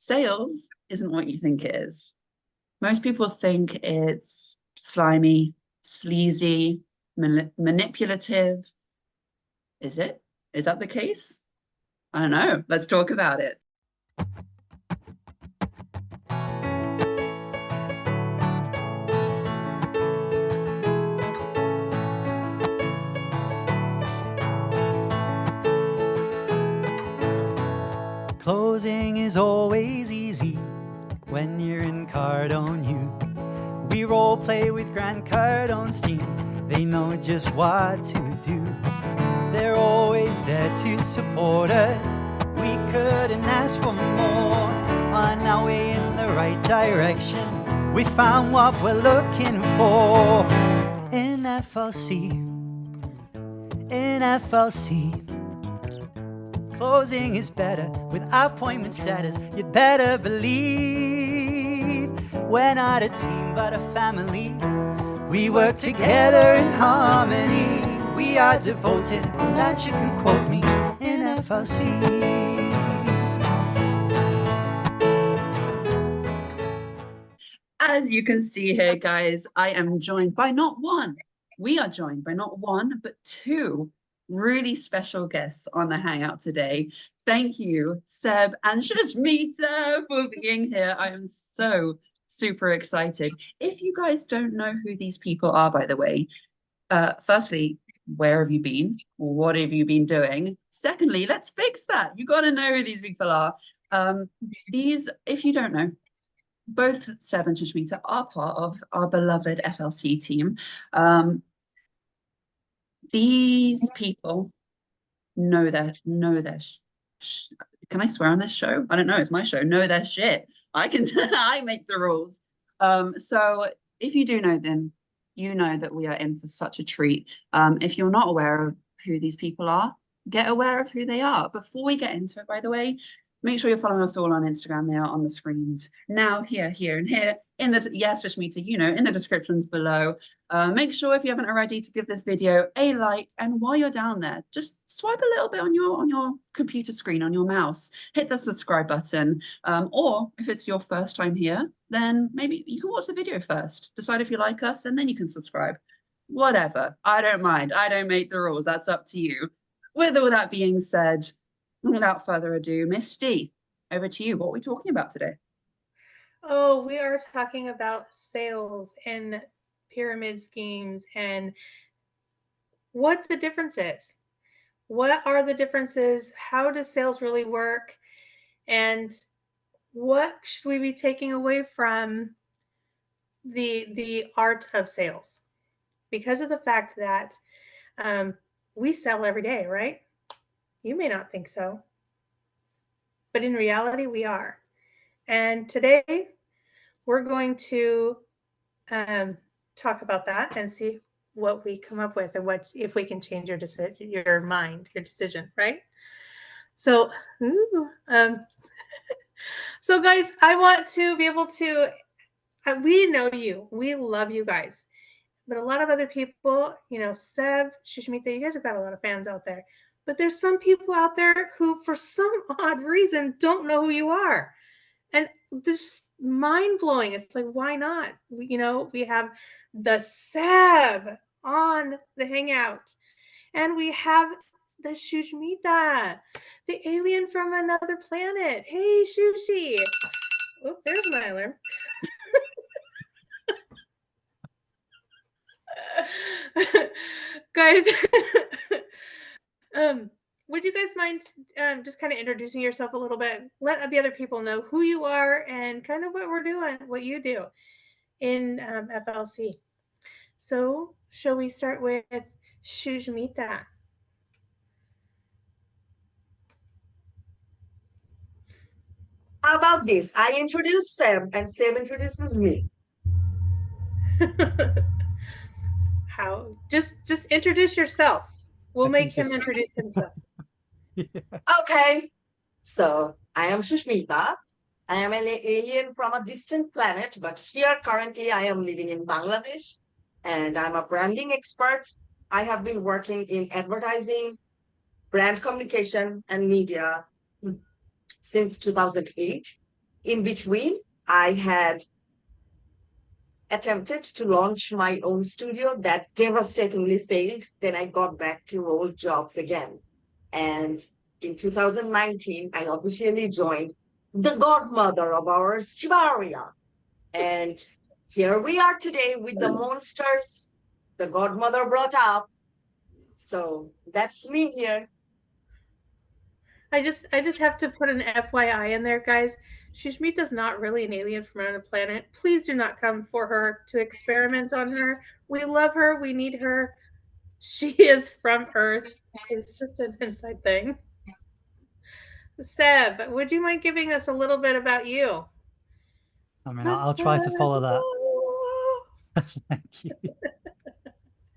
Sales isn't what you think it is. Most people think it's slimy, sleazy, manipulative. Is it? Is that the case? I don't know. Let's talk about it. Closing is always easy when you're in Cardone U. We role play with Grant Cardone's team. They know just what to do. They're always there to support us. We couldn't ask for more. On our way in the right direction, we found what we're looking for. In FLC, in FLC. Closing is better with appointment setters. You'd better believe we're not a team but a family. We work together in harmony. We are devoted, on that you can quote me, in FLC. As you can see here, guys, I am joined by not one. We are joined by not one, but two really special guests on the Hangout today. Thank you, Seb and Shushmita, for being here. I am so super excited. If you guys don't know who these people are, by the way, firstly, where have you been? What have you been doing? Secondly, let's fix that. You got to know who these people are. These, if you don't know, both Seb and Shushmita are part of our beloved FLC team. These people know their can I swear on this show? I don't know, it's my show. Know their shit. I can I make the rules. So if you do know them, you know that we are in for such a treat. If you're not aware of who these people are, get aware of who they are. Before we get into it, by the way, make sure you're following us all on Instagram. They are on the screens now, here, and here. In the yes, Rashmita, you know, in the descriptions below. Make sure if you haven't already to give this video a like, and while you're down there, just swipe a little bit on your computer screen, on your mouse. Hit the subscribe button. Or if it's your first time here, then maybe you can watch the video first. Decide if you like us, and then you can subscribe. Whatever. I don't mind. I don't make the rules. That's up to you. With all that being said, without further ado, Misty, over to you. What are we talking about today? Oh, we are talking about sales and pyramid schemes and what the difference is. What are the differences? How does sales really work? And what should we be taking away from the art of sales? Because of the fact that we sell every day, right? You may not think so, but in reality, we are. And today, we're going to talk about that and see what we come up with and what if we can change your decision, your mind, your decision, right? So, so guys, I want to be able to. We know you, we love you guys, but a lot of other people, you know, Seb, Shushmita, you guys have got a lot of fans out there. But there's some people out there who, for some odd reason, don't know who you are. And this is mind-blowing. It's like, why not? We have the Seb on the Hangout. And we have the Shushmita, the alien from another planet. Hey, Shushi. Oh, there's my alarm. Guys, would you guys mind just kind of introducing yourself a little bit? Let the other people know who you are and kind of what we're doing, what you do in FLC. So, shall we start with Shushmita? How about this? I introduce Seb and Seb introduces me. How? Just introduce yourself. We'll make him introduce himself. Okay. So I am Shushmita. I am an alien from a distant planet, but here currently I am living in Bangladesh and I'm a branding expert. I have been working in advertising, brand communication, and media since 2008. In between, I had attempted to launch my own studio that devastatingly failed. Then I got back to old jobs again. And in 2019, I officially joined the godmother of ours, Chivaria. And here we are today with the monsters the godmother brought up. So that's me here. I just have to put an FYI in there, guys. Shushmita's not really an alien from another planet. Please do not come for her to experiment on her. We love her. We need her. She is from Earth. It's just an inside thing. Seb, would you mind giving us a little bit about you? I mean, I'll try to follow that. Thank you.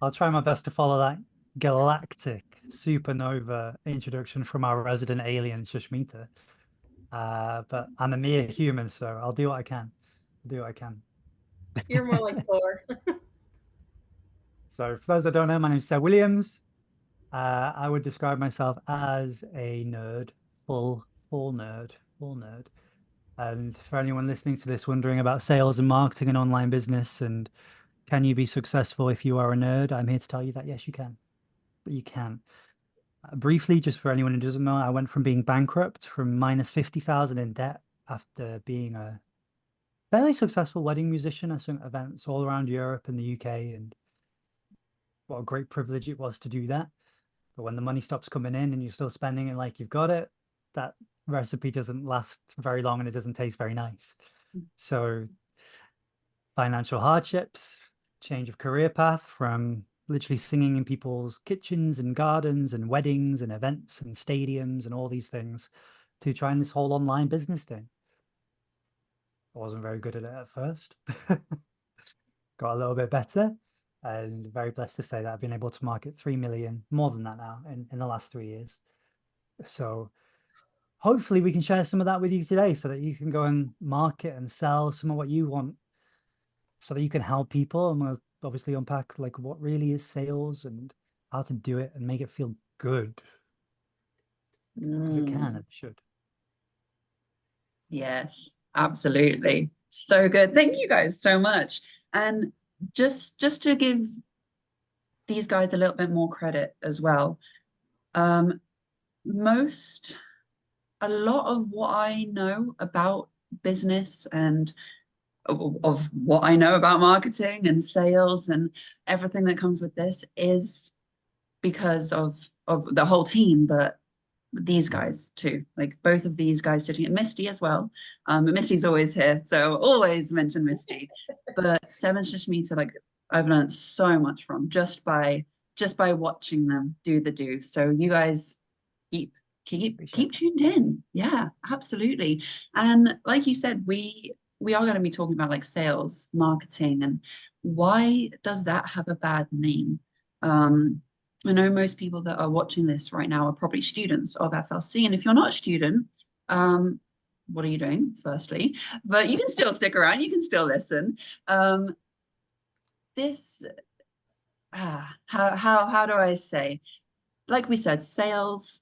I'll try my best to follow that galactic supernova introduction from our resident alien, Shushmita. But I'm a mere human, so I'll do what I can. Do what I can. You're more like Thor. So for those that don't know, my name is Seb Williams. I would describe myself as a nerd, full nerd. And for anyone listening to this wondering about sales and marketing and online business and can you be successful if you are a nerd, I'm here to tell you that yes, you can. But you can. Briefly, just for anyone who doesn't know, I went from being bankrupt from minus 50,000 in debt after being a fairly successful wedding musician. I sung at events all around Europe and the UK, and what a great privilege it was to do that. But when the money stops coming in and you're still spending it like you've got it, that recipe doesn't last very long and it doesn't taste very nice. So financial hardships, change of career path from literally singing in people's kitchens and gardens and weddings and events and stadiums and all these things to trying this whole online business thing. I wasn't very good at it at first. Got a little bit better. And very blessed to say that I've been able to market 3 million, more than that now, in the last 3 years. So hopefully we can share some of that with you today so that you can go and market and sell some of what you want so that you can help people. And we'll obviously unpack like what really is sales and how to do it and make it feel good. Because it can and it should. Yes, absolutely. So good. Thank you guys so much. And just to give these guys a little bit more credit as well. A lot of what I know about business and of what I know about marketing and sales and everything that comes with this is because of the whole team, but these guys too, like both of these guys sitting at Misty as well. But Misty's always here, so always mention Misty. But Seven Shushmita, like I've learned so much from just by watching them do the do. So you guys keep tuned in. Yeah, absolutely. And like you said, we are going to be talking about like sales, marketing, and why does that have a bad name? I know most people that are watching this right now are probably students of FLC. And if you're not a student, what are you doing, firstly? But you can still stick around, you can still listen. How do I say? Like we said, sales,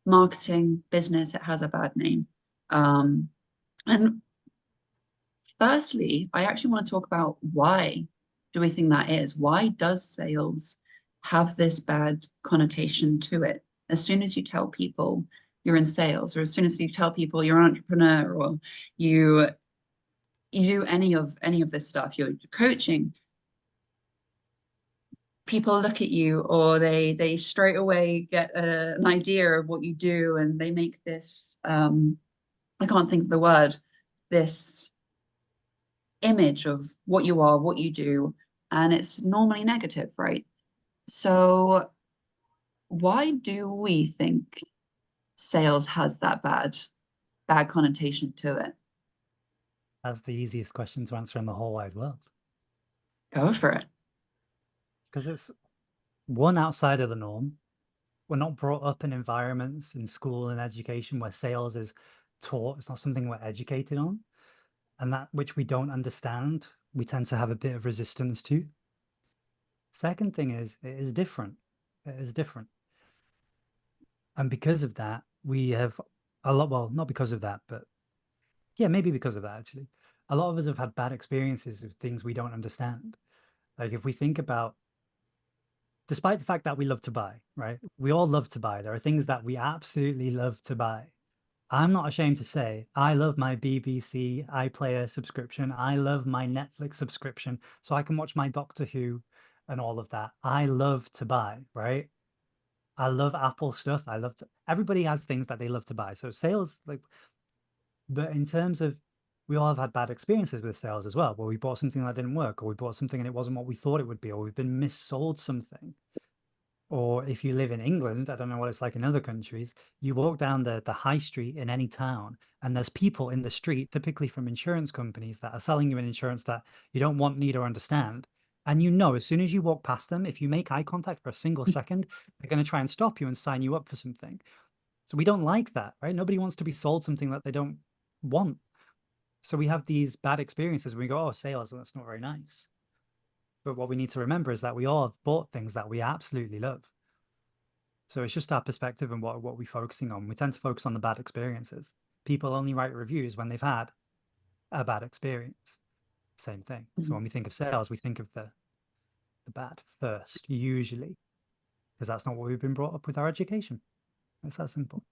marketing, business, it has a bad name. And firstly, I actually want to talk about why do we think that is? Why does sales have this bad connotation to it? As soon as you tell people you're in sales, or as soon as you tell people you're an entrepreneur, or you do any of this stuff, you're coaching, people look at you, or they straight away get an idea of what you do, and they make this I can't think of the word, this image of what you are, what you do, and it's normally negative, right? So why do we think sales has that bad connotation to it? That's the easiest question to answer in the whole wide world. Go for it. Because it's one outside of the norm. We're not brought up in environments in school and education where sales is taught. It's not something we're educated on. And that which we don't understand, we tend to have a bit of resistance to. Second thing is, it is different. It is different. And because of that, we have a lot, well, not because of that, but Yeah, maybe because of that, actually. A lot of us have had bad experiences with things we don't understand. Like if we think about, despite the fact that we love to buy, right? We all love to buy. There are things that we absolutely love to buy. I'm not ashamed to say I love my BBC iPlayer subscription. I love my Netflix subscription so I can watch my Doctor Who and all of that. I love to buy, right? I love Apple stuff. I love to, everybody has things that they love to buy. So sales, like, but in terms of, we all have had bad experiences with sales as well, where we bought something that didn't work, or we bought something and it wasn't what we thought it would be, or we've been missold something. Or if you live in England, I don't know what it's like in other countries, you walk down the high street in any town, and there's people in the street, typically from insurance companies, that are selling you an insurance that you don't want, need, or understand. And you know, as soon as you walk past them, if you make eye contact for a single second, they're going to try and stop you and sign you up for something. So we don't like that, right? Nobody wants to be sold something that they don't want. So we have these bad experiences when we go, oh, sales, that's not very nice. But what we need to remember is that we all have bought things that we absolutely love. So it's just our perspective and what we're focusing on. We tend to focus on the bad experiences. People only write reviews when they've had a bad experience. Same thing. So when we think of sales, we think of the bad first, usually, because that's not what we've been brought up with our education. It's that simple.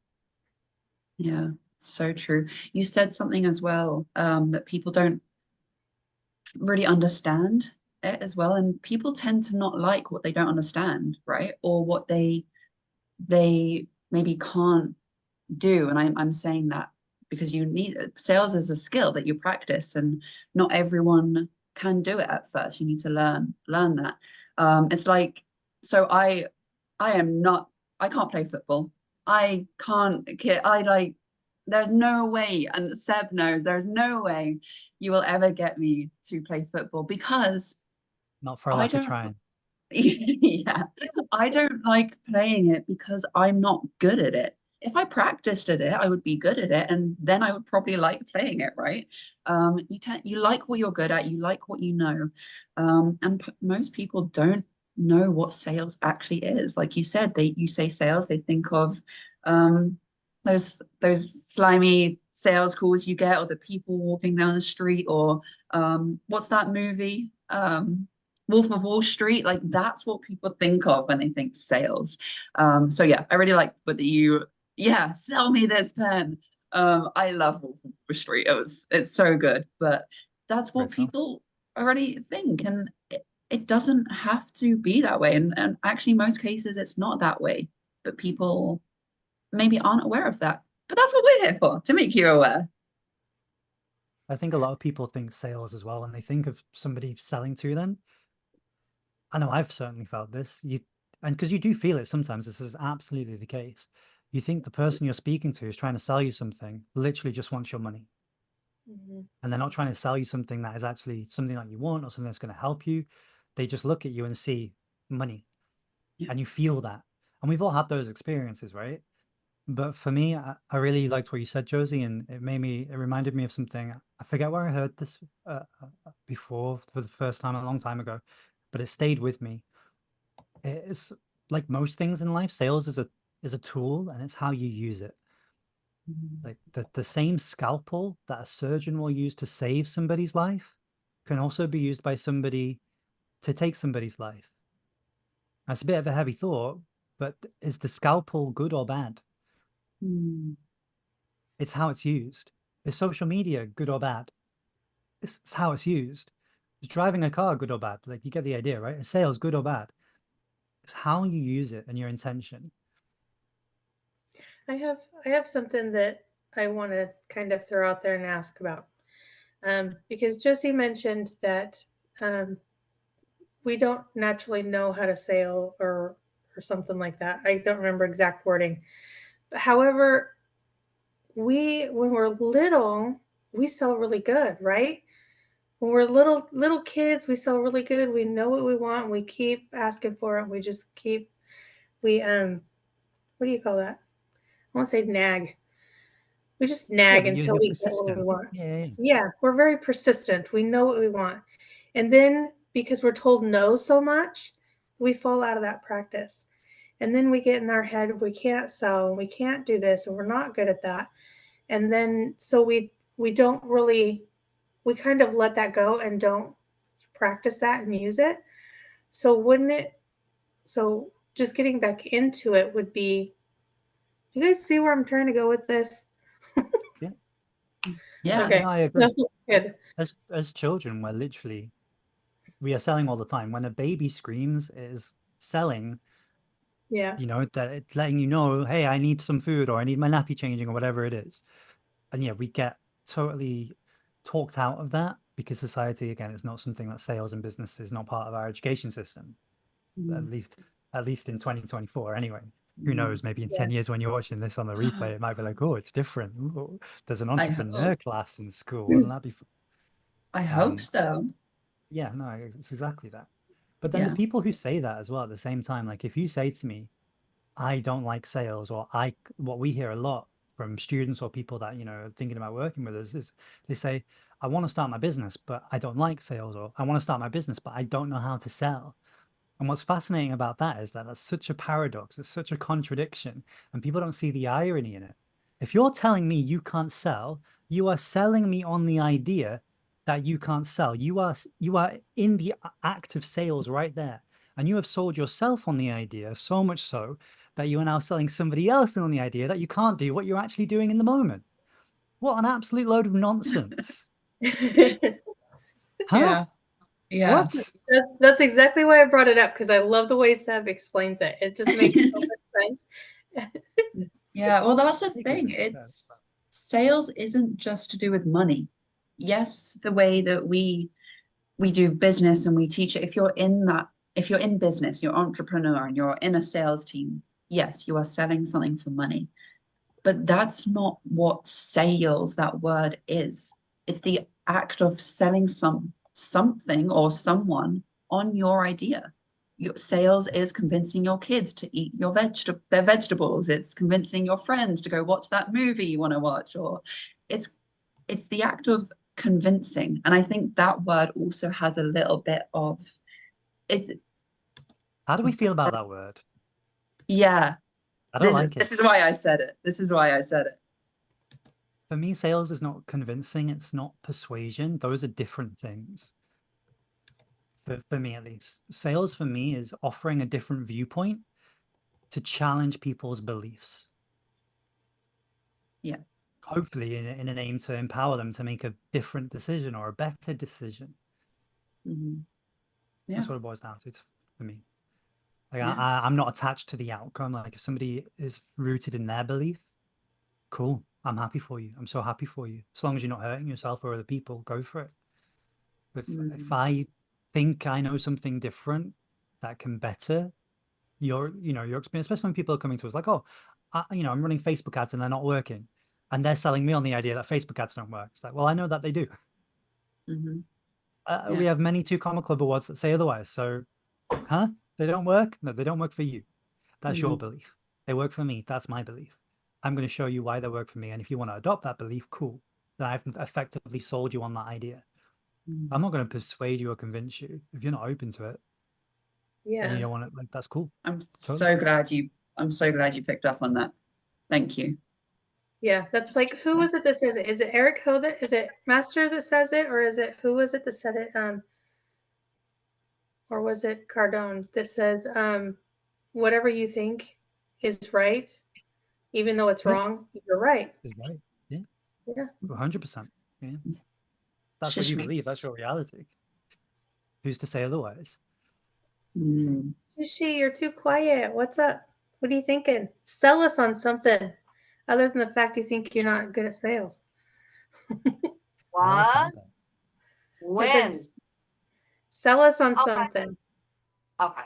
Yeah, so true. You said something as well, that people don't really understand it as well, and people tend to not like what they don't understand, right? Or what they maybe can't do. And I'm saying that because you need, sales is a skill that you practice, and not everyone can do it at first. You need to learn that. It's like, so I am not, I can't play football. I can't, I like, there's no way, and Seb knows, there's no way you will ever get me to play football because Not for a I lack of don't, trying. yeah, I don't like playing it because I'm not good at it. If I practiced at it, I would be good at it, and then I would probably like playing it, right? You like what you're good at, you like what you know, and most people don't know what sales actually is. Like you said, you say sales, they think of um, those slimy sales calls you get, or the people walking down the street, or what's that movie? Wolf of Wall Street, like that's what people think of when they think sales. So yeah, I really like what yeah, sell me this pen. I love Wolf of Wall Street. It's so good, but that's what Great film. people already think, and it doesn't have to be that way. And actually, most cases, it's not that way, but people maybe aren't aware of that. But that's what we're here for, to make you aware. I think a lot of people think sales as well when they think of somebody selling to them. I know I've certainly felt this. And because you do feel it sometimes, this is absolutely the case. You think the person you're speaking to is trying to sell you something, literally just wants your money. Mhm. And they're not trying to sell you something that is actually something that you want or something that's going to help you. They just look at you and see money, Yeah. and you feel that. And we've all had those experiences, right? But for me, I really liked what you said, Josie, and it reminded me of something. I forget where I heard this before for the first time a long time ago, but it stayed with me. It's like most things in life, sales is a tool, and it's how you use it. Like the same scalpel that a surgeon will use to save somebody's life can also be used by somebody to take somebody's life. That's a bit of a heavy thought, but is the scalpel good or bad? Mm. It's how it's used. Is social media good or bad? It's how it's used. Is driving a car good or bad? Like you get the idea, right? Is sales good or bad? It's how you use it and your intention. I have something that I want to kind of throw out there and ask about. Because Josie mentioned that we don't naturally know how to sell or something like that. I don't remember exact wording. But however, when we're little, we sell really good, right? When we're little kids, we sell really good. We know what we want. We keep asking for it. We just keep we what do you call that? I won't say nag. We just Yeah, nag but until you're we get what we persistent. want. Yeah. Yeah, we're very persistent. We know what we want. And then because we're told no so much, we fall out of that practice. And then we get in our head, we can't sell, we can't do this, and we're not good at that. And then so we don't really, we kind of let that go and don't practice that and use it. So wouldn't it, so just getting back into it would be, do you guys see where I'm trying to go with this? Yeah. Okay. No, I agree. Good. As children, we are selling all the time. When a baby screams, it is selling, Yeah. you know, that it's letting you know, hey, I need some food, or I need my nappy changing, or whatever it is. And yeah, we get totally talked out of that because society, again, is not something that sales and business is not part of our education system, at least in 2024 anyway. Who knows, maybe in 10 years when you're watching this on the replay, it might be like, oh, it's different. Ooh, there's an I entrepreneur hope. class in school. Wouldn't that be fun? I hope Um, so. yeah, no, it's exactly that. But then the Yeah. people who say that as well at the same time, like if you say to me, I don't like sales, or what we hear a lot from students or people that, you know, are thinking about working with us is they say, I want to start my business, but I don't like sales, or I want to start my business, but I don't know how to sell. And what's fascinating about that is that that's such a paradox, it's such a contradiction, and people don't see the irony in it. If you're telling me you can't sell, you are selling me on the idea that you can't sell. You are in the act of sales right there. And you have sold yourself on the idea, so much so that you are now selling somebody else on the idea that you can't do what you're actually doing in the moment. What an absolute load of nonsense. Huh? Yeah. Yeah. What? That's exactly why I brought it up, because I love the way Seb explains it. It just makes so much sense. Yeah, well, that's the It thing. makes sense. It's sales isn't just to do with money. Yes, the way that we do business and we teach it, if you're in business, you're entrepreneur and you're in a sales team, yes, you are selling something for money. But that's not what sales, that word is. It's the act of selling something or someone on your idea. Your sales is convincing your kids to eat their vegetables. It's convincing your friend to go watch that movie you want to watch, or it's it's the act of convincing. And I think that word also has a little bit of it. How do we feel about that word? Yeah, I don't like this it. is why I said it. This is why I said it. For me, sales is not convincing, it's not persuasion. Those are different things. For me, at least. Sales for me is offering a different viewpoint to challenge people's beliefs. Yeah. Hopefully, in an aim to empower them to make a different decision or a better decision. Mhm. Yeah. That's what it boils down to for me. Like Yeah. I'm not attached to the outcome. Like if somebody is rooted in their belief, cool. I'm happy for you. I'm so happy for you. As long as you're not hurting yourself or other people, go for it. If I think I know something different that can better your experience, especially when people are coming to us like, oh, I'm running Facebook ads and they're not working, and they're selling me on the idea that Facebook ads don't work. It's like, well, I know that they do. Mhm. We have many 2 Comma Club awards that say otherwise. So, they don't work? No, they don't work for you. That's your belief. They work for me. That's my belief. I'm going to show you why they work for me. And if you want to adopt that belief, cool. Then I've effectively sold you on that idea. I'm not going to persuade you or convince you. If you're not open to it, then you Yeah. don't want it. Like, that's cool. I'm Totally. I'm so glad you picked up on that. Thank you. Yeah. That's like, who was it that says it? Is it Eric Ho that, is it Master that says it, or is it, who was it that said it? Or was it Cardone that says, whatever you think is right, even though it's Yeah. wrong, you're right. Is right. Yeah. Yeah. 100%. Yeah. That's what Shush you me. believe. That's your reality. Who's to say otherwise? Mm. Sushi, you're too quiet. What's up? What are you thinking? Sell us on something other than the fact you think you're not good at sales. Never said What? that. I said, When? sell us on Okay. something. Okay.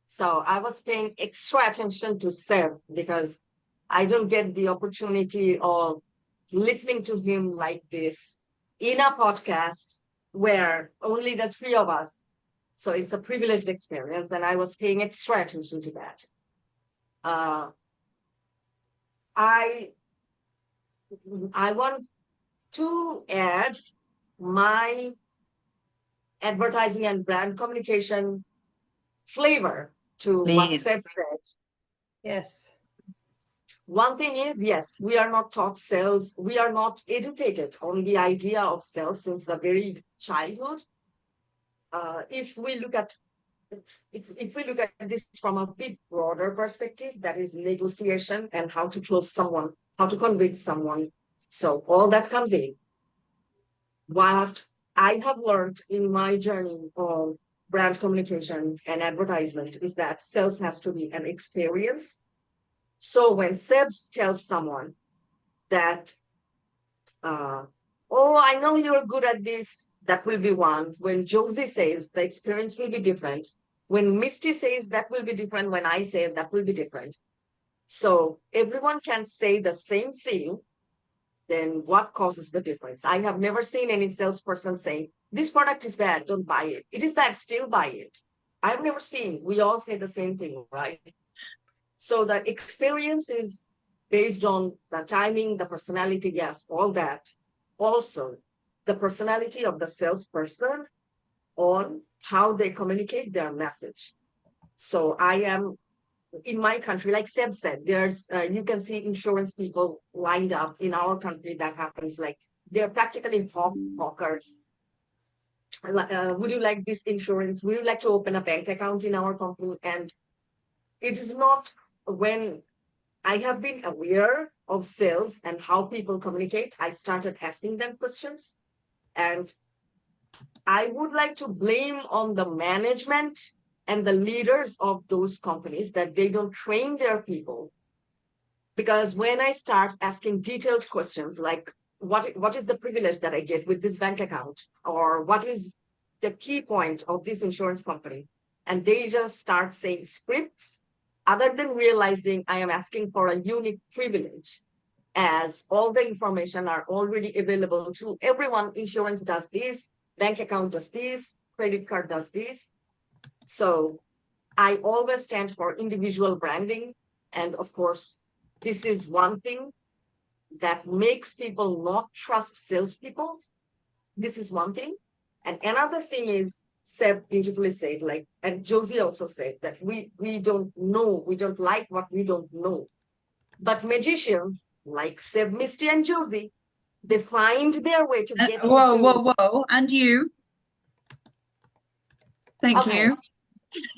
So I was paying extra attention to Seb because I don't get the opportunity of listening to him like this in a podcast where only the three of us. So it's a privileged experience, and I was paying extra attention to that. I want to add my advertising and brand communication flavor to what Please. Seb said. Yes. One thing is, yes, we are not taught sales. We are not educated on the idea of sales since the very childhood. If we look at if we look at this from a bit broader perspective, that is negotiation and how to close someone, how to convince someone. So all that comes in. What I have learned in my journey of brand communication and advertisement is that sales has to be an experience. So when Sebs tells someone that, oh, I know you're good at this, that will be one. When Josie says the experience will be different. When Misty says that will be different, when I say that will be different. So everyone can say the same thing, then what causes the difference? I have never seen any salesperson saying, this product is bad, don't buy it. It is bad, still buy it. I've never seen, we all say the same thing, right? So the experience is based on the timing, the personality, yes, all that. Also, the personality of the salesperson on how they communicate their message. So I am in my country, like Seb said, there's you can see insurance people lined up in our country. That happens, like they're practically hawkers. Would you like this insurance? Would you like to open a bank account in our company? And it is not when I have been aware of sales and how people communicate, I started asking them questions. And I would like to blame on the management and the leaders of those companies that they don't train their people. Because when I start asking detailed questions like, what is the privilege that I get with this bank account? Or what is the key point of this insurance company? And they just start saying scripts, other than realizing I am asking for a unique privilege, as all the information are already available to everyone. Insurance does this, bank account does this, credit card does this. So I always stand for individual branding. And of course, this is one thing that makes people not trust salespeople. This is one thing. And another thing is, Seb beautifully said, like, and Josie also said that we don't know, we don't like what we don't know. But magicians like Seb, Misty, and Josie, they find their way to get Whoa, into. whoa, whoa. And you. Thank Okay. you.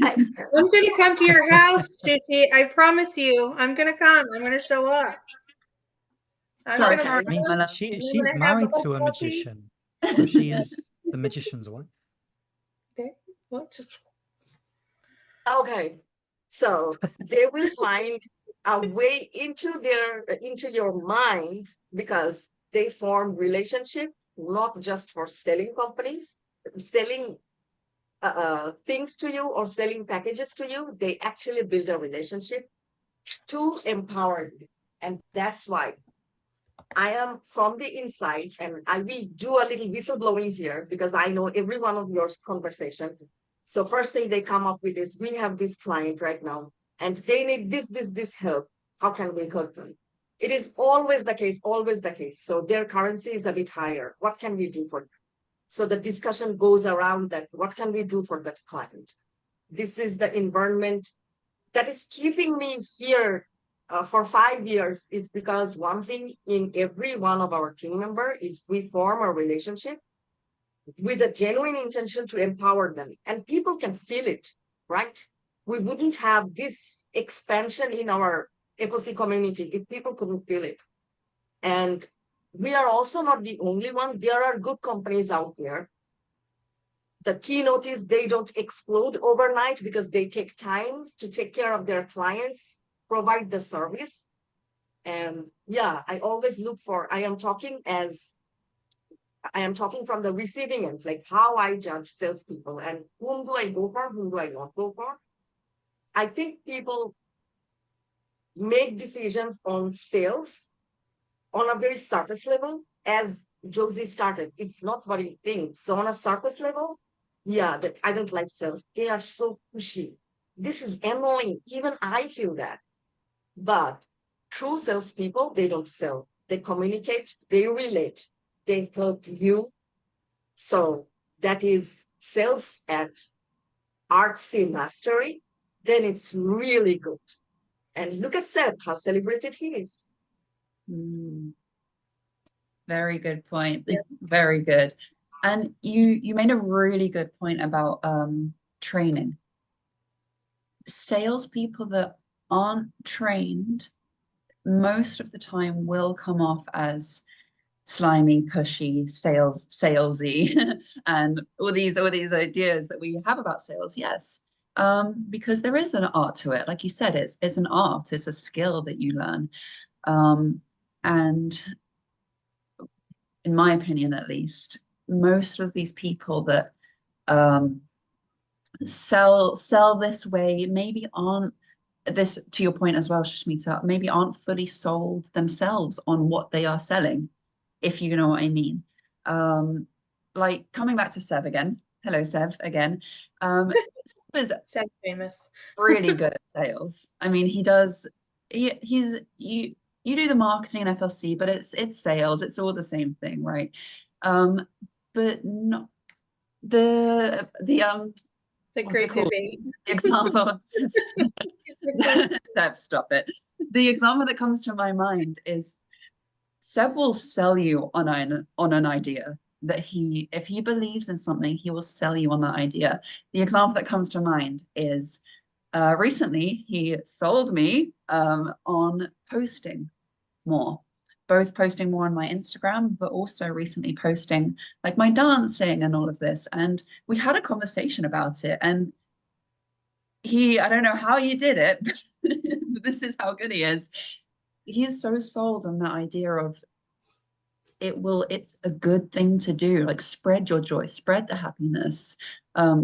I'm gonna come to your house, Shishi. I promise you. I'm gonna come. I'm gonna show up. I'm Sorry, gonna Carrie, I mean, my love. she's gonna have a married cup to a of coffee. magician, so she is the magician's wife. Okay. What? Okay, so they will find a way into your mind because they form relationship, not just for selling companies, selling things to you or selling packages to you. They actually build a relationship to empower you, and that's why I am from the inside, and I will do a little whistleblowing here because I know every one of your conversation. So first thing they come up with is, we have this client right now, and they need this help. How can we help them? It is always the case, always the case. So their currency is a bit higher. What can we do for them? So the discussion goes around that. What can we do for that client? This is the environment that is keeping me here for 5 years, is because one thing in every one of our team member is we form a relationship with a genuine intention to empower them, and people can feel it, right? We wouldn't have this expansion in our FOC community if people couldn't feel it. And we are also not the only one. There are good companies out there. The keynote is they don't explode overnight because they take time to take care of their clients, provide the service. And yeah, I always look for, I am talking from the receiving end, like how I judge salespeople and whom do I go for, whom do I not go for. I think people make decisions on sales on a very surface level, as Josie started. It's not what you think. So on a surface level, yeah, that I don't like sales. They are so pushy. This is annoying. Even I feel that. But true salespeople, they don't sell. They communicate, they relate, they help you. So that is sales at artsy mastery. Then it's really good. And look at Seth, how celebrated he is. Mm. Very good point. Yeah. Very good. And you made a really good point about training. Salespeople that aren't trained most of the time will come off as slimy, pushy, salesy, and all these ideas that we have about sales. Yes, because there is an art to it. Like you said, it's an art. It's a skill that you learn. And in my opinion, at least, most of these people that sell this way maybe aren't this to your point as well, Shashmita, maybe aren't fully sold themselves on what they are selling, if you know what I mean. Like coming back to Sev again. Hello, Sev again. Sev is Seth's famous. really good at sales. I mean, he's you do the marketing and FLC, but it's sales. It's all the same thing, right? But not the The what's great it called? debate. The example. Seb, stop it. The example that comes to my mind is Seb will sell you on an idea that if he believes in something, he will sell you on that idea. The example that comes to mind is recently he sold me on posting more, both posting more on my Instagram, but also recently posting like my dancing and all of this. And we had a conversation about it. And I don't know how you did it, but this is how good he is. He's so sold on that idea of it's a good thing to do. Like spread your joy, spread the happiness,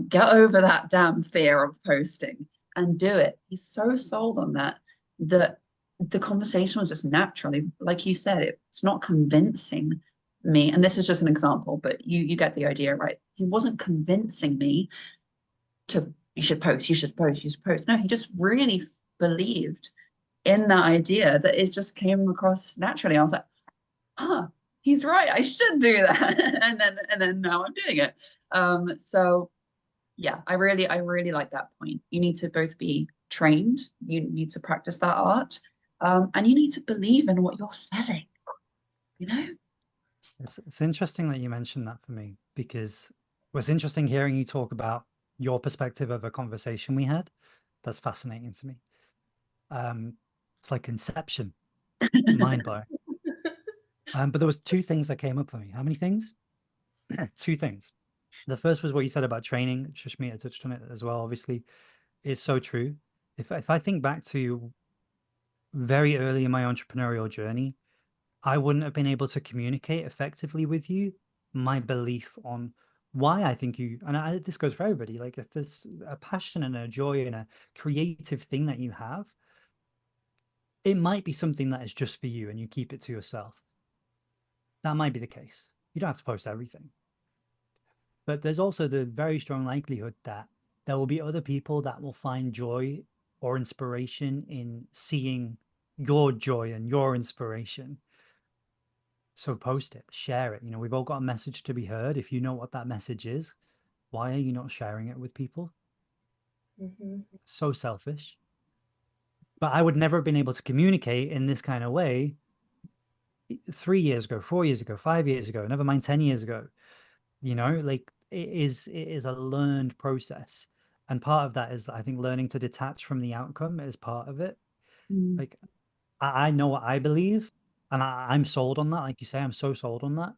get over that damn fear of posting and do it. He's so sold on that the conversation was just naturally, like you said, it's not convincing me. And this is just an example, but you get the idea, right? He wasn't convincing me to you should post, you should post, you should post. No, he just really believed in that idea that it just came across naturally. I was like, he's right, I should do that. and then now I'm doing it. So yeah, I really like that point. You need to both be trained, you need to practice that art, and you need to believe in what you're selling, you know? It's interesting that you mentioned that for me, because it was interesting hearing you talk about your perspective of a conversation we had. That's fascinating to me. It's like Inception, mind blowing. But there was two things that came up for me. How many things? Two things. The first was what you said about training. Shashmita touched on it as well. Obviously, it's so true. If I think back to very early in my entrepreneurial journey, I wouldn't have been able to communicate effectively with you my belief on why I think you, and this goes for everybody, like if there's a passion and a joy and a creative thing that you have, it might be something that is just for you and you keep it to yourself. That might be the case. You don't have to post everything. But there's also the very strong likelihood that there will be other people that will find joy or inspiration in seeing your joy and your inspiration. So post it, share it. You know, we've all got a message to be heard. If you know what that message is, why are you not sharing it with people? So selfish. But I would never have been able to communicate in this kind of way 3 years ago, 4 years ago, 5 years ago, never mind 10 years ago. You know, like it is a learned process. And part of that is, I think, learning to detach from the outcome is part of it. Like I know what I believe, and I'm sold on that. Like you say, I'm so sold on that.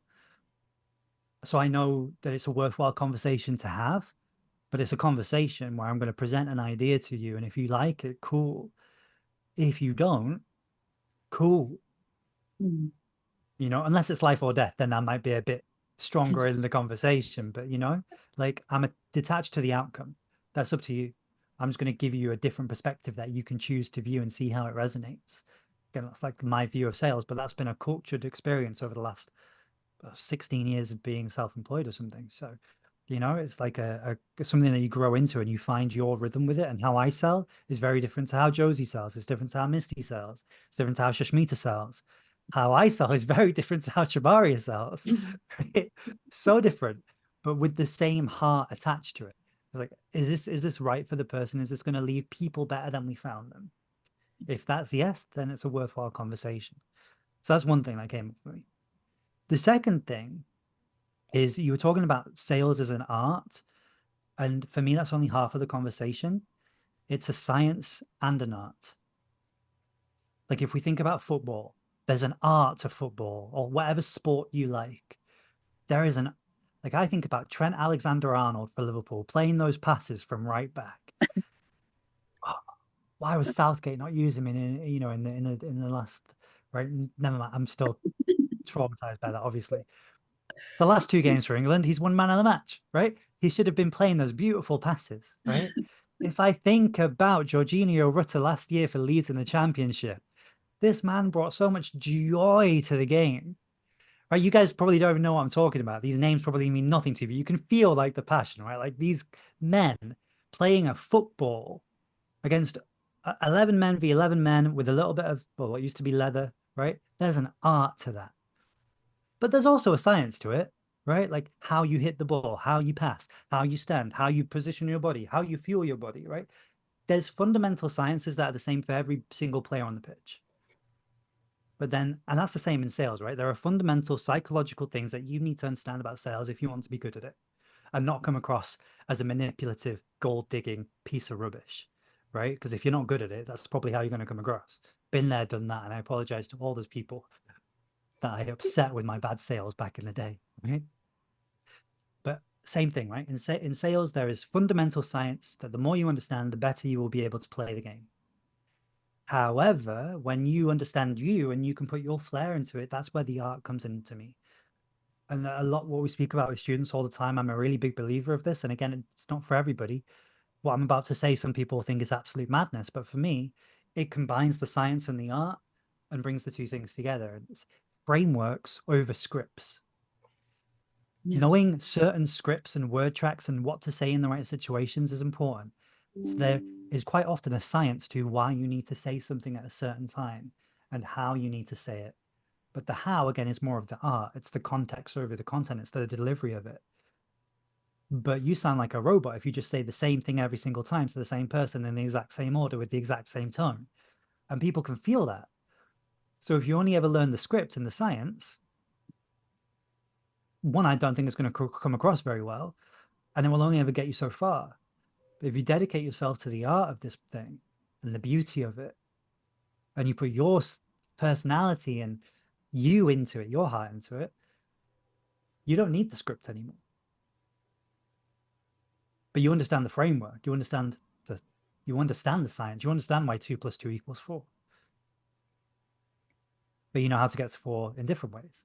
So I know that it's a worthwhile conversation to have, but it's a conversation where I'm going to present an idea to you. And if you like it, cool. If you don't, cool. You know, unless it's life or death, then I might be a bit stronger in the conversation. But, you know, like I'm detached to the outcome. That's up to you. I'm just going to give you a different perspective that you can choose to view and see how it resonates. Again, that's like my view of sales, but that's been a cultured experience over the last 16 years of being self-employed or something. So, you know, it's like something that you grow into and you find your rhythm with it. And how I sell is very different to how Josie sells. It's different to how Misty sells. It's different to how Shashmita sells. How I sell is very different to how Shabaria sells. Right? So different, but with the same heart attached to it. Like, is this right for the person? Is this going to leave people better than we found them? If that's yes, then it's a worthwhile conversation. So that's one thing that came up for me. The second thing is you were talking about sales as an art. And for me, that's only half of the conversation. It's a science and an art. Like if we think about football, there's an art to football or whatever sport you like. There is an, like I think about Trent Alexander-Arnold for Liverpool playing those passes from right back. Why was Southgate not using him in the last, right? Never mind. I'm still traumatized by that, obviously. The last 2 games for England, he's won man of the match, right? He should have been playing those beautiful passes, right? If I think about Jorginho Rutter last year for Leeds in the Championship, this man brought so much joy to the game. Right? You guys probably don't even know what I'm talking about. These names probably mean nothing to you, but you can feel like the passion, right? Like these men playing a football against 11 men v 11 men with a little bit of, well, what used to be leather, right? There's an art to that. But there's also a science to it, right? Like how you hit the ball, how you pass, how you stand, how you position your body, how you fuel your body, right? There's fundamental sciences that are the same for every single player on the pitch. But then, and that's the same in sales, right? There are fundamental psychological things that you need to understand about sales if you want to be good at it and not come across as a manipulative, gold digging piece of rubbish, right? Because if you're not good at it, that's probably how you're going to come across. Been there, done that. And I apologize to all those people that I upset with my bad sales back in the day, right? But same thing, right? In sales, there is fundamental science that the more you understand, the better you will be able to play the game. However, when you understand you and you can put your flair into it, that's where the art comes into me. And a lot what we speak about with students all the time, I'm a really big believer of this. And again, it's not for everybody. What I'm about to say, some people think is absolute madness. But for me, it combines the science and the art and brings the two things together. It's frameworks over scripts. Yeah. Knowing certain scripts and word tracks and what to say in the right situations is important. So there is quite often a science to why you need to say something at a certain time and how you need to say it. But the how, again, is more of the art. It's the context over the content. It's the delivery of it. But you sound like a robot if you just say the same thing every single time to the same person in the exact same order with the exact same tone. And people can feel that. So if you only ever learn the script and the science, one, I don't think it's going to come across very well. And it will only ever get you so far. But if you dedicate yourself to the art of this thing and the beauty of it, and you put your personality and you into it, your heart into it, you don't need the script anymore. But you understand the framework. You understand the science. You understand why 2 + 2 = 4. But you know how to get to 4 in different ways.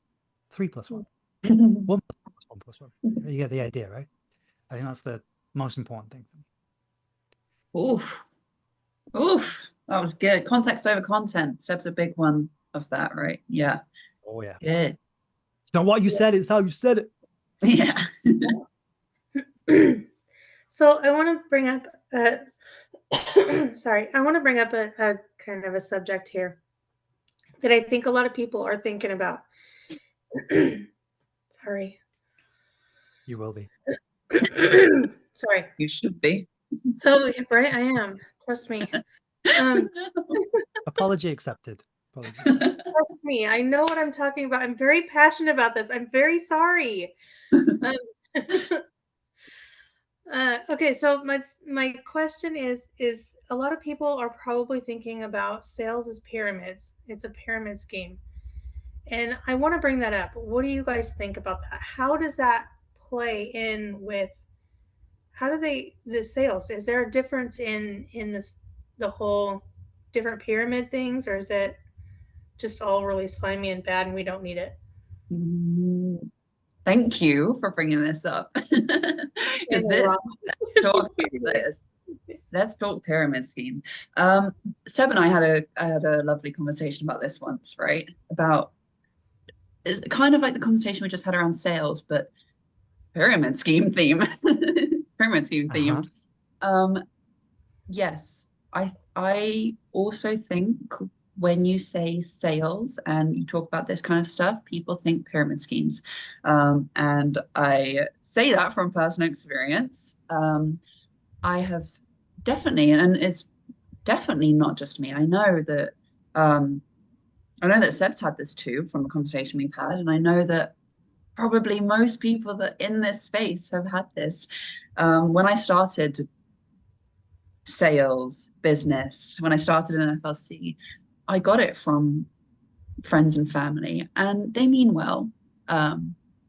3 + 1. 1 + 1 + 1. You get the idea, right? I think that's the most important thing for me. Oof. Oof. That was good. Context over content. Seb's a big one of that, right? Yeah. Oh, yeah. Good. It's not what you said, it's how you said it. Yeah. So I want to bring up sorry, I want to bring up a kind of a subject here that I think a lot of people are thinking about. Sorry. You will be. Sorry. You should be. So right, I am. Trust me. Apology accepted. Apology. Trust me. I know what I'm talking about. I'm very passionate about this. I'm very sorry. Okay, so my question is a lot of people are probably thinking about sales as pyramids. It's a pyramid scheme. And I want to bring that up. What do you guys think about that? How does that play in with the sales? Is there a difference in the whole different pyramid things, or is it just all really slimy and bad and we don't need it? Thank you for bringing this up. Let's talk pyramid scheme. Seb and I had a lovely conversation about this once, right? About kind of like the conversation we just had around sales, but pyramid scheme theme. Pyramid scheme themed. Yes, I also think when you say sales and you talk about this kind of stuff, people think pyramid schemes. And I say that from personal experience. I have definitely, and it's definitely not just me. Um, I know that Seb's had this too from a conversation we've had, and I know that probably most people that in this space have had this. When I started sales business, when I started in FLC, I got it from friends and family, and they mean well,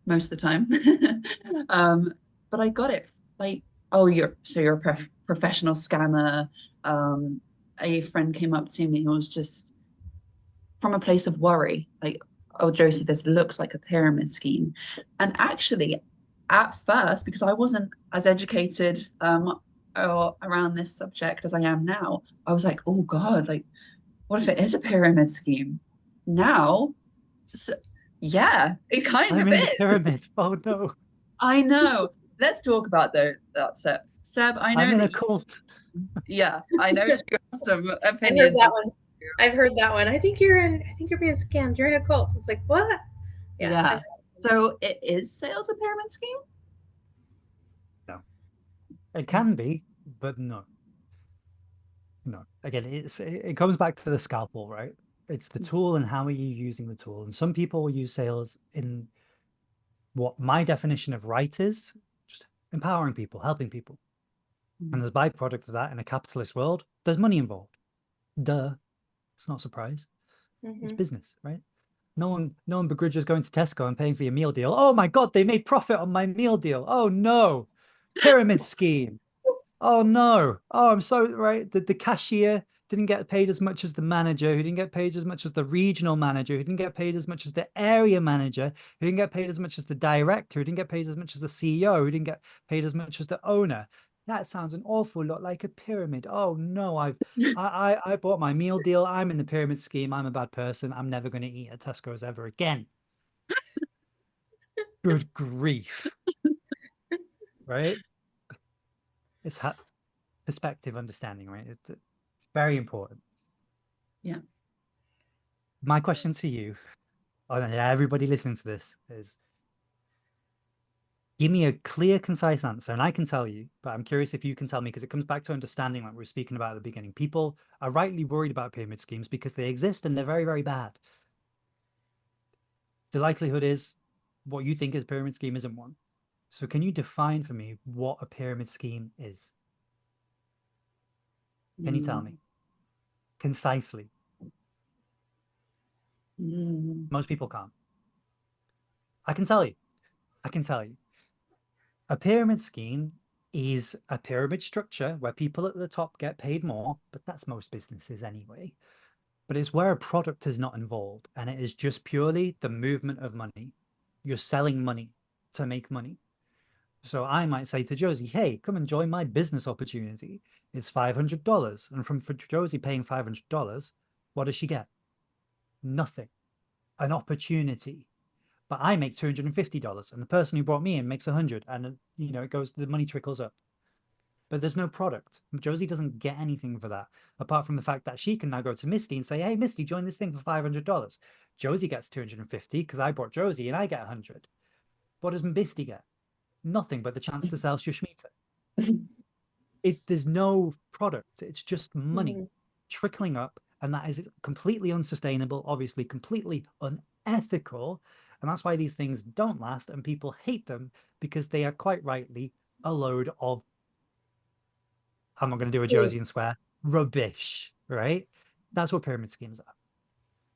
most of the time. But I got it like, oh, you're a professional scammer. A friend came up to me and was just from a place of worry, like, oh, Josie, this looks like a pyramid scheme. And actually, at first, because I wasn't as educated or around this subject as I am now, I was like, oh God, like, what if it is a pyramid scheme? Now, so, yeah, it kind I'm of in the is. pyramid. Oh no, I know. Let's talk about that, Seb. Seb, I I'm know in that a cult. yeah, I know you have some I've heard opinions that on one. this. I've heard that one. I think you're being scammed. You're in a cult. It's like, what? Yeah. Yeah. So it is sales a pyramid scheme? No, it can be, but no. No, again, it comes back to the scalpel, right? It's the tool and how are you using the tool. And some people will use sales in what my definition of right is, just empowering people, helping people. And as a byproduct of that in a capitalist world, there's money involved. Duh. It's not a surprise. It's Mhm. business, right? No one begrudges going to Tesco and paying for your meal deal. Oh my God, they made profit on my meal deal. Oh no. Pyramid scheme. Oh no. Oh, I'm so right. The cashier didn't get paid as much as the manager, who didn't get paid as much as the regional manager, who didn't get paid as much as the area manager, who didn't get paid as much as the director, who didn't get paid as much as the CEO, who didn't get paid as much as the owner. That sounds an awful lot like a pyramid. Oh no, I bought my meal deal. I'm in the pyramid scheme. I'm a bad person. I'm never going to eat at Tesco's ever again. Good grief. Right? It's perspective understanding, right? It's very important. Yeah. My question to you, everybody listening to this is give me a clear, concise answer. And I can tell you, but I'm curious if you can tell me, because it comes back to understanding like we were speaking about at the beginning. People are rightly worried about pyramid schemes because they exist and they're very, very bad. The likelihood is what you think is a pyramid scheme isn't one. So can you define for me what a pyramid scheme is? Can you tell me concisely? Mm. Most people can't. I can tell you. I can tell you. A pyramid scheme is a pyramid structure where people at the top get paid more, but that's most businesses anyway. But it's where a product is not involved and it is just purely the movement of money. You're selling money to make money. So I might say to Josie, hey, come and join my business opportunity. It's $500. And for Josie paying $500, what does she get? Nothing. An opportunity. But I make $250 and the person who brought me in makes 100, and it goes, the money trickles up. But there's no product. Josie doesn't get anything for that, apart from the fact that she can now go to Misty and say, hey, Misty, join this thing for $500. Josie gets 250 because I brought Josie and I get 100. What does Misty get? Nothing but the chance to sell Shushmita. There's no product. It's just money Mhm. trickling up, and that is completely unsustainable, obviously completely unethical. And that's why these things don't last and people hate them, because they are quite rightly a load of, I'm not going to do a Josie and swear, rubbish, right? That's what pyramid schemes are.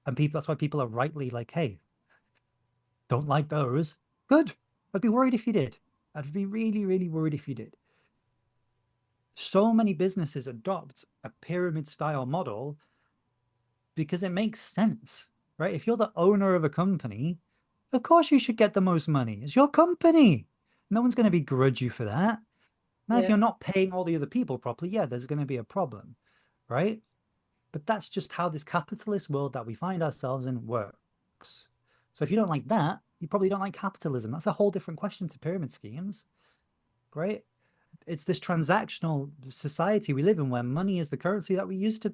And that's why people are rightly like, hey, don't like those. Good. I'd be worried if you did. I'd be really, really worried if you did. So many businesses adopt a pyramid style model because it makes sense, right? If you're the owner of a company, of course you should get the most money. It's your company. No one's going to begrudge you for that. Now, if Yeah. you're not paying all the other people properly, yeah, there's going to be a problem, right? But that's just how this capitalist world that we find ourselves in works. So if you don't like that, you probably don't like capitalism. That's a whole different question to pyramid schemes, right? It's this transactional society we live in where money is the currency that we use to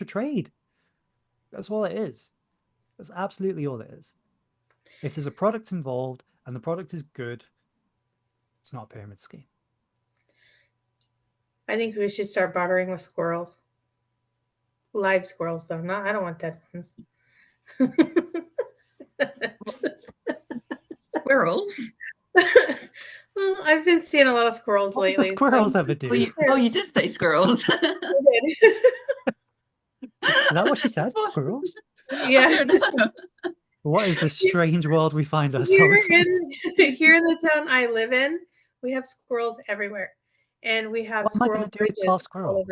trade. That's all it is. That's absolutely all it is. If there's a product involved and the product is good, it's not a pyramid scheme. I think we should start bartering with squirrels. Live squirrels, though. Not. I don't want dead ones. Squirrels? Well, I've been seeing a lot of squirrels What would the lately. squirrels so ever do? You did say squirrels. I did. Is that what she said? What? Squirrels? I Yeah. don't know. What is this strange world we find Here ourselves in? here in the town I live in, we have squirrels everywhere, and we have What am I gonna squirrel do with 12 bridges all over squirrels?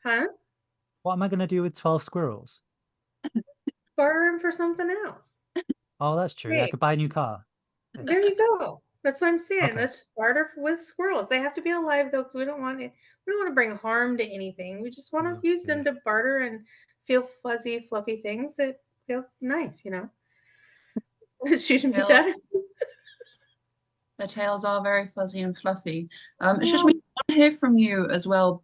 town. Huh? What am I going to do with 12 squirrels? Barter them for something else. Oh, that's true. I Hey. could buy a new car. There you go. That's what I'm saying. Okay. Let's just barter with squirrels. They have to be alive though, because we don't want to bring harm to anything. We just want to use them Okay. to barter and feel fuzzy, fluffy things that feel nice, you know. Shoot me Feel- that. The tails are very fuzzy and fluffy. It's just me. I want to hear from you as well.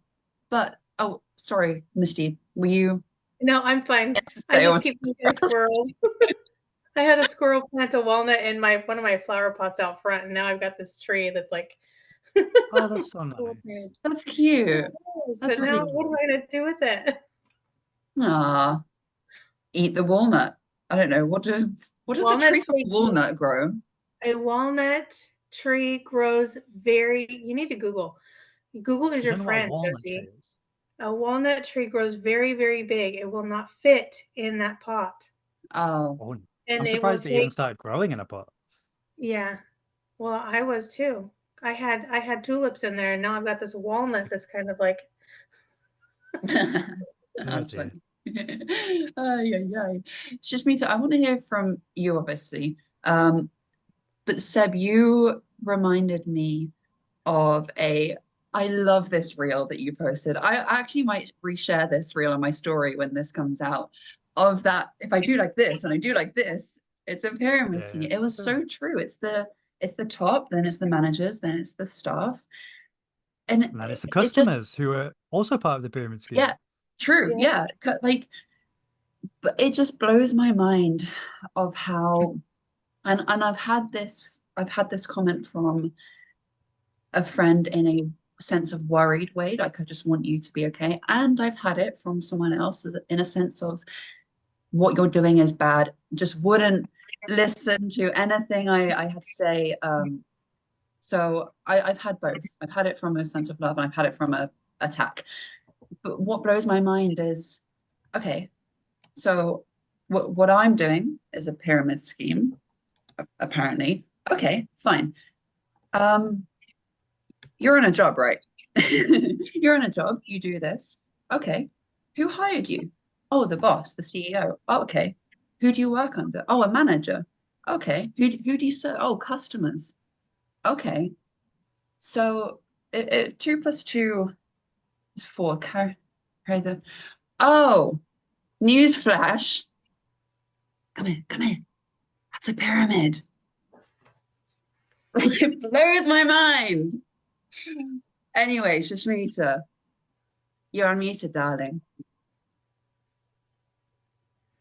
But oh, sorry, Misty. Were you? No, I'm fine. Yes, I they just always- keep thinking squirrels. I had a squirrel plant a walnut in one of my flower pots out front, and now I've got this tree that's like. Oh, that's so nice. That's cute. But That's really now, what am I gonna do with it? Ah, eat the walnut. I don't know. What does a tree Walnuts called make- walnut grow? A walnut tree grows very. You need to Google. Google is I your don't know what a friend, walnut Josie. tree is. A walnut tree grows very, very big. It will not fit in that pot, Oh, Oh, and I'm it will surprised it even take. started growing in a pot. Yeah, well, I was too. I had tulips in there, and now I've got this walnut that's kind of like. that's dear. funny. Yeah. It's just me too. I want to hear from you, obviously. But Seb, you reminded me of I love this reel that you posted. I actually might reshare this reel on my story when this comes out. Of that, if I do like this and I do like this, it's a pyramid scheme. Yeah. It was so true. It's the top, then it's the managers, then it's the staff, and And then it's the it just- customers who are also part of the pyramid scheme. yeah, true. Yeah. Like, but it just blows my mind of how, and I've had this comment from a friend in a sense of worried way, like I just want you to be okay. And I've had it from someone else in a sense of what you're doing is bad, just wouldn't listen to anything I had to say. So I've had both. I've had it from a sense of love and I've had it from a attack. But what blows my mind is, okay, so what I'm doing is a pyramid scheme, apparently. Okay, fine. You're in a job, right? You're in a job, you do this. Okay. Who hired you? Oh, the boss, the CEO. Oh, okay. Who do you work under? Oh, a manager. Okay. Who do you serve? Oh, customers. Okay. So 2 + 2 is 4. Carry the. Oh, newsflash. Come here. That's a pyramid. Like, it blows my mind. Anyway, Shashmita, you're unmuted, darling.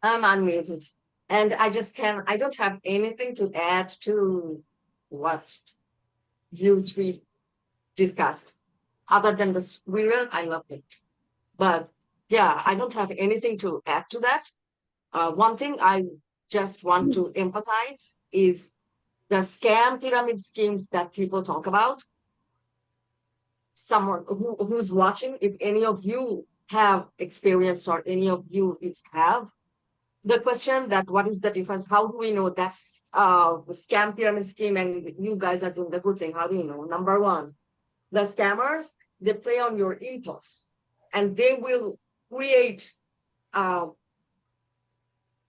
I'm unmuted. And I don't have anything to add to what you three discussed. Other than the squirrel, I love it. But yeah, I don't have anything to add to that. One thing I just want to emphasize is the scam pyramid schemes that people talk about. Someone who's watching, if any of you have experienced or any of you if have, the question that what is the difference? How do we know that's the scam pyramid scheme and you guys are doing the good thing? How do you know? Number one, the scammers, they play on your impulse and they will create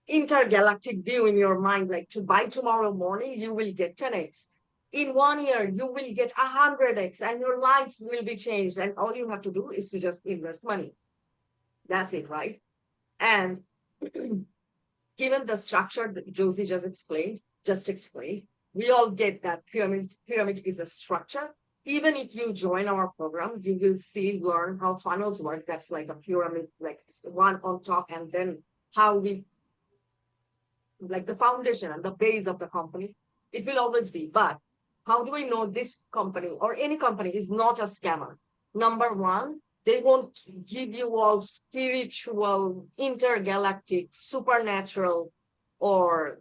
intergalactic view in your mind, like by tomorrow morning, you will get 10x. In 1 year, you will get 100x and your life will be changed. And all you have to do is to just invest money. That's it, right? And given the structure that Josie just explained, we all get that pyramid is a structure. Even if you join our program, you will learn how funnels work. That's like a pyramid, like one on top, and then how we, like the foundation and the base of the company, it will always be. But how do we know this company or any company is not a scammer? number one, they won't give you all spiritual, intergalactic, supernatural, or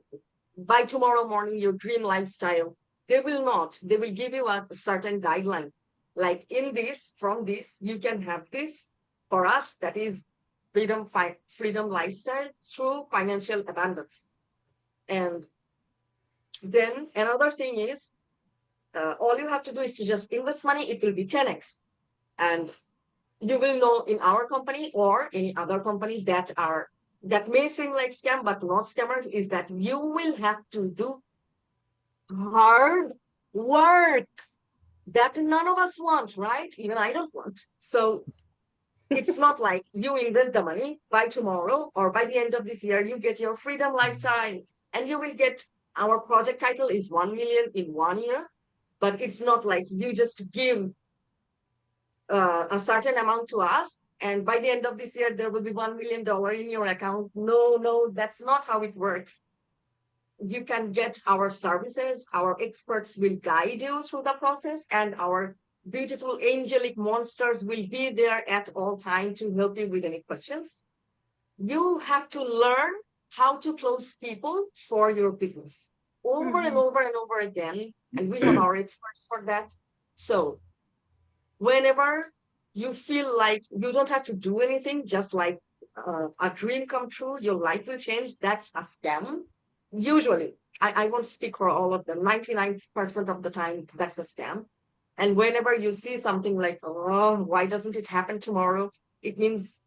by tomorrow morning, your dream lifestyle. They will not. They will give you a certain guideline. Like in this, from this, you can have this. For us, that is freedom lifestyle through financial abundance. And then another thing is, all you have to do is to just invest money. It will be 10x. And you will know in our company or any other company that may seem like scam, but not scammers, is that you will have to do hard work that none of us want, right? Even I don't want. So it's not like you invest the money by tomorrow or by the end of this year, you get your freedom lifestyle and you will get, our project title is 1 million in 1 year, but it's not like you just give a certain amount to us and by the end of this year, there will be $1 million in your account. No, that's not how it works. You can get our services. Our experts will guide you through the process, and our beautiful angelic monsters will be there at all time to help you with any questions. You have to learn how to close people for your business over and over and over again. And we have our experts for that. So whenever you feel like you don't have to do anything, just like a dream come true, your life will change, that's a scam. Usually, I won't speak for all of them, 99% of the time, that's a scam. And whenever you see something like, oh, why doesn't it happen tomorrow? It means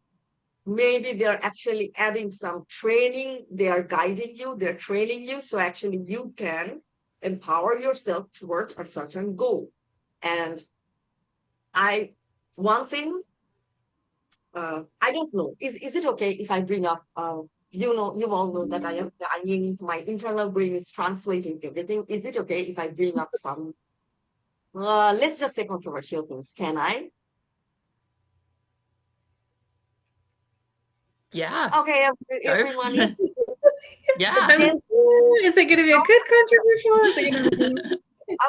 maybe they're actually adding some training, they are guiding you, they're training you, so actually you can empower yourself toward a certain goal. And one thing, I don't know, is it okay if I bring up, you all know that I am dying, my internal brain is translating everything. Is it okay if I bring up some, let's just say controversial things? Can I? Yeah. Okay, everyone. Yeah. Is it going to be a good controversial? Is it gonna be...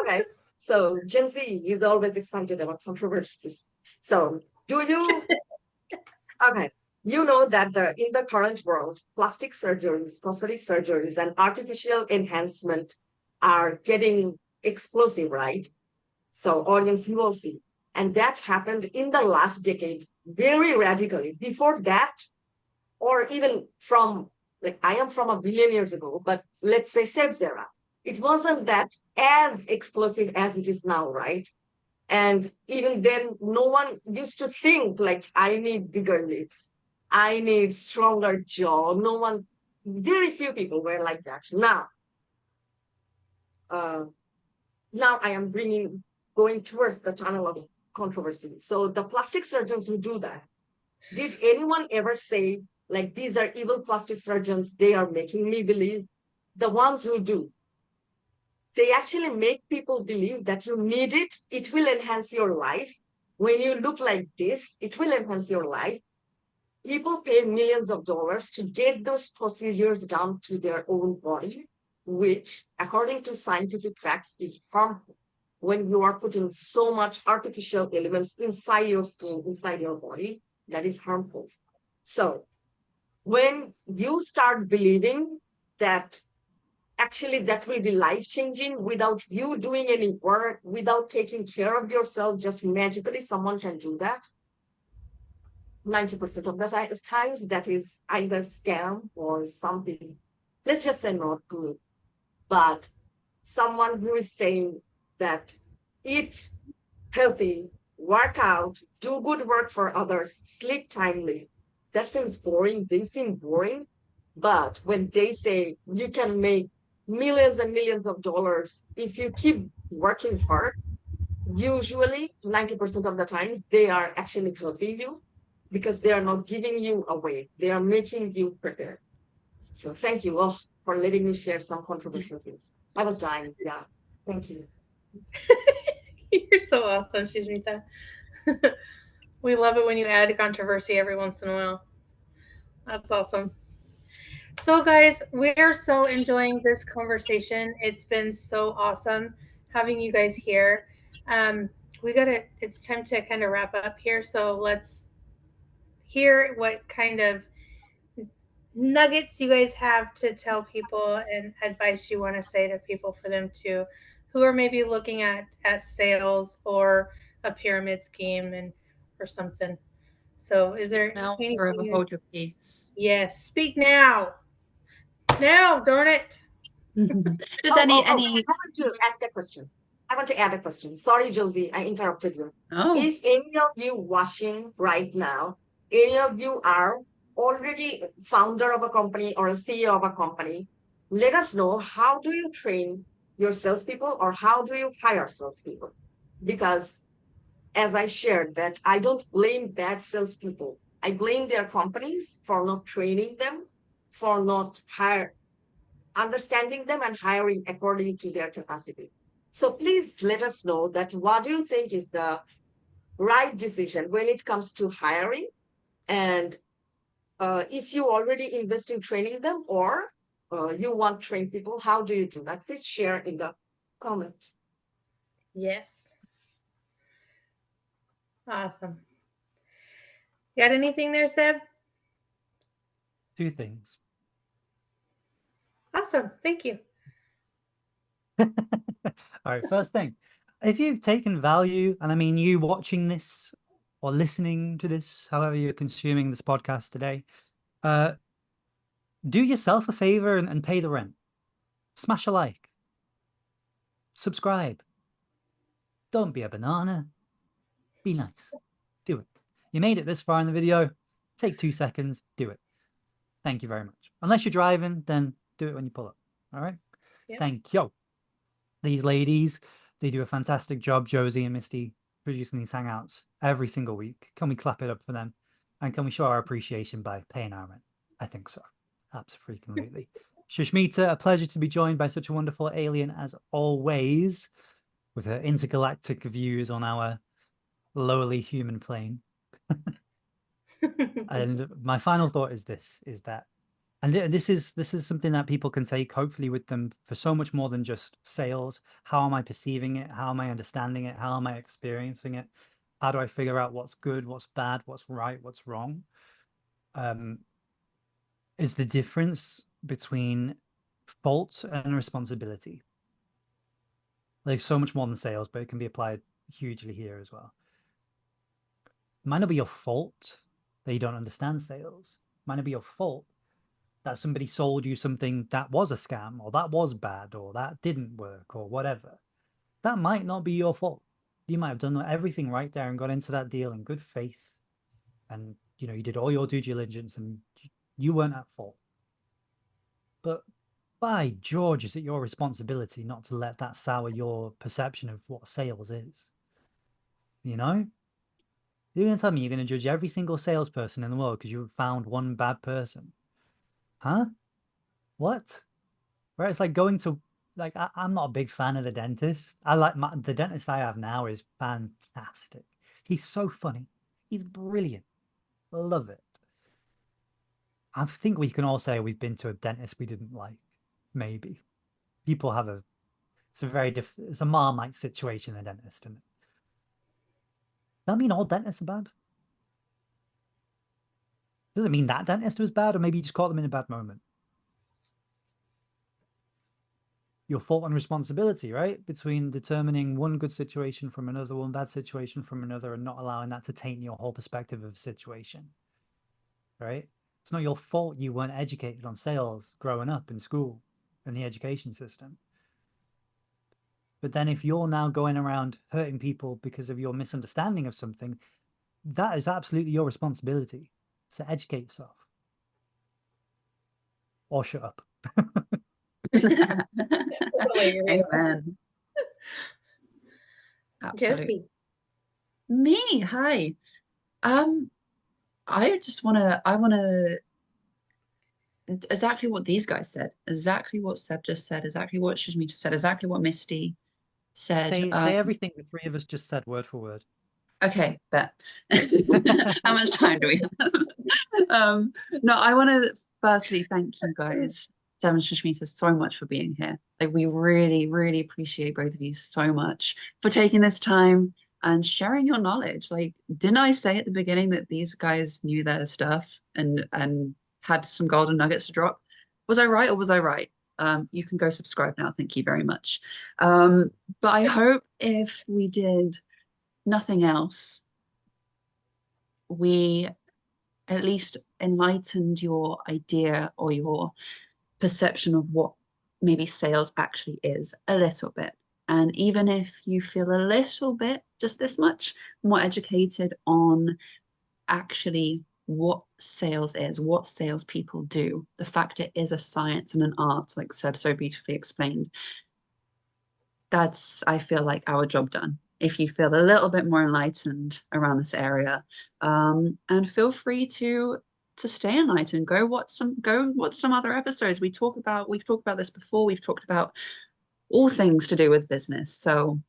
Okay, so Gen Z is always excited about controversies. So okay, you know that in the current world, plastic surgeries, cosmetic surgeries, and artificial enhancement are getting explosive, right? So audience, you will see. And that happened in the last decade very radically. Before that, or even from, like, I am from a billion years ago, but let's say Seb's era, it wasn't that as explosive as it is now, right? And even then, no one used to think like, I need bigger lips, I need stronger jaw. Very few people were like that. Now I am going towards the tunnel of controversy. So the plastic surgeons who do that, did anyone ever say, like, these are evil plastic surgeons, they are making me believe? The ones who do, they actually make people believe that you need it. It will enhance your life. When you look like this, it will enhance your life. People pay millions of dollars to get those procedures done to their own body, which, according to scientific facts, is harmful. When you are putting so much artificial elements inside your skin, inside your body, that is harmful. So when you start believing that actually that will be life-changing without you doing any work, without taking care of yourself, just magically someone can do that, 90% of the times that is either scam or something, let's just say not good. But someone who is saying that eat healthy, work out, do good work for others, sleep timely, that seems boring. They seem boring. But when they say you can make millions and millions of dollars if you keep working hard, usually 90% of the times they are actually helping you, because they are not giving you away. They are making you prepare. So thank you for letting me share some controversial things. I was dying. Yeah. Thank you. You're so awesome, Shishmita. We love it when you add controversy every once in a while. That's awesome. So, guys, we're so enjoying this conversation. It's been so awesome having you guys here. It's time to kind of wrap up here. So let's hear what kind of nuggets you guys have to tell people and advice you want to say to people for them to, who are maybe looking at sales or a pyramid scheme and or something. So is there Now, anything forever you- hold your peace. Yes, speak now. Now, darn it. Just any. I want to ask a question. I want to add a question. Sorry, Josie, I interrupted you. Oh, If any of you watching right now, any of you are already founder of a company or a CEO of a company, let us know, how do you train your salespeople or how do you hire salespeople? Because as I shared, that I don't blame bad salespeople. I blame their companies for not training them, for not understanding them and hiring according to their capacity. So please let us know that what do you think is the right decision when it comes to hiring, and if you already invest in training them, or you want to train people, how do you do that? Please share in the comments. Yes. Awesome. Got anything there, Seb? 2 things. Awesome. Thank you. All right, first thing, if you've taken value, and I mean you watching this or listening to this, however you're consuming this podcast today, do yourself a favor and pay the rent. Smash a like. Subscribe. Don't be a banana. Be nice. Do it. You made it this far in the video. Take 2 seconds. Do it. Thank you very much. Unless you're driving, then do it when you pull up. All right? Yep. Thank you. These ladies, they do a fantastic job, Josie and Misty, producing these hangouts every single week. Can we clap it up for them? And can we show our appreciation by paying our rent? I think so. Absolutely. Shushmita, a pleasure to be joined by such a wonderful alien as always, with her intergalactic views on our lowly human plane. And my final thought is this, is that, and this is something that people can take hopefully with them for so much more than just sales. How am I perceiving it? How am I understanding it? How am I experiencing it? How do I figure out what's good, what's bad, what's right, what's wrong? Is the difference between fault and responsibility. Like so much more than sales, but it can be applied hugely here as well. It might not be your fault that you don't understand sales. It might not be your fault that somebody sold you something that was a scam, or that was bad, or that didn't work, or whatever. That might not be your fault. You might have done everything right there and got into that deal in good faith. And, you know, you did all your due diligence and you weren't at fault. But by George, is it your responsibility not to let that sour your perception of what sales is? You know? You're going to tell me you're going to judge every single salesperson in the world because you found one bad person? Huh? What? Right? It's like going to, like, I'm not a big fan of the dentist. I like the dentist I have now is fantastic. He's so funny. He's brilliant. Love it. I think we can all say we've been to a dentist we didn't like. Maybe. People have it's a very it's a Marmite situation in a dentist, isn't it? Does that mean all dentists are bad? Does it mean that dentist was bad, or maybe you just caught them in a bad moment? Your fault and responsibility, right? Between determining one good situation from another, one bad situation from another, and not allowing that to taint your whole perspective of a situation, right? It's not your fault you weren't educated on sales growing up in school, in the education system. But then if you're now going around hurting people because of your misunderstanding of something, that is absolutely your responsibility. So educate yourself. Or shut up. Amen. Absolutely. Josie. Me, hi. I want to exactly what these guys said, exactly what Seb just said, exactly what Shushmita said, exactly what Misty said. Say everything the three of us just said word for word. Okay, bet. How much time do we have? No, I want to firstly thank you guys Sam and Shashmita, so much for being here. Like, we really, really appreciate both of you so much for taking this time and sharing your knowledge. Like, didn't I say at the beginning that these guys knew their stuff and had some golden nuggets to drop? Was I right or was I right? You can go subscribe now. Thank you very much. But I hope if we did nothing else, we at least enlightened your idea or your perception of what maybe sales actually is a little bit. And even if you feel a little bit, just this much, more educated on actually what sales is, what salespeople do, the fact it is a science and an art, like Seb so beautifully explained, that's, I feel like, our job done. If you feel a little bit more enlightened around this area, and feel free to stay enlightened. Go watch some other episodes. We've talked about this before. We've talked about all things to do with business. So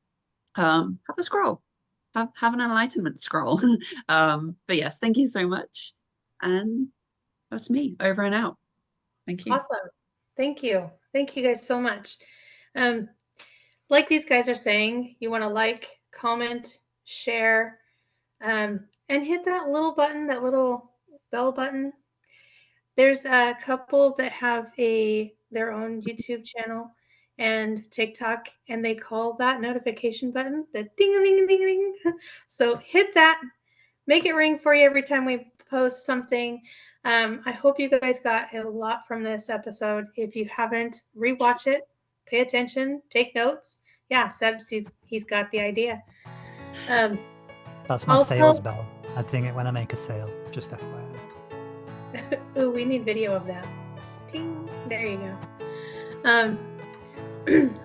have a scroll. Have an enlightenment scroll. But yes, thank you so much. And that's me, over and out. Thank you. Awesome. Thank you. Thank you guys so much. Like these guys are saying, you want to like, comment, share, and hit that little button, that little bell button. There's a couple that have their own YouTube channel and TikTok, and they call that notification button the ding-a-ling-a-ling-a-ling. So hit that, make it ring for you every time we post something. I hope you guys got a lot from this episode. If you haven't, rewatch it, pay attention, take notes. Yeah, Seb, he's got the idea. That's my Also- sales bell. I ding it when I make a sale. Just FYI. Ooh, we need video of that. Ding. There you go.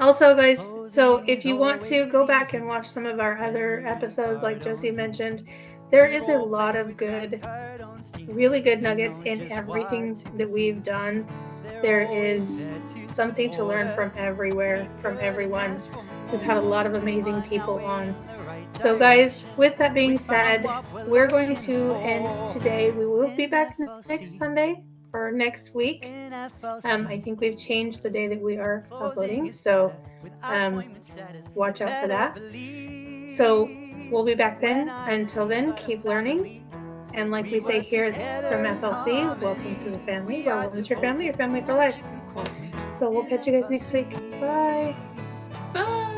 Also, guys, so if you want to go back and watch some of our other episodes, like Josie mentioned, there is a lot of good, really good nuggets in everything that we've done. There is something to learn from everywhere, from everyone. We've had a lot of amazing people on. So guys, with that being said, we're going to end today. We will be back next Sunday or next week. I think we've changed the day that we are uploading, so watch out for that. So we'll be back then. Until then, keep learning. And like we say here from FLC, welcome to the family. Where once your family for life. So we'll catch you guys next week. Bye. Bye.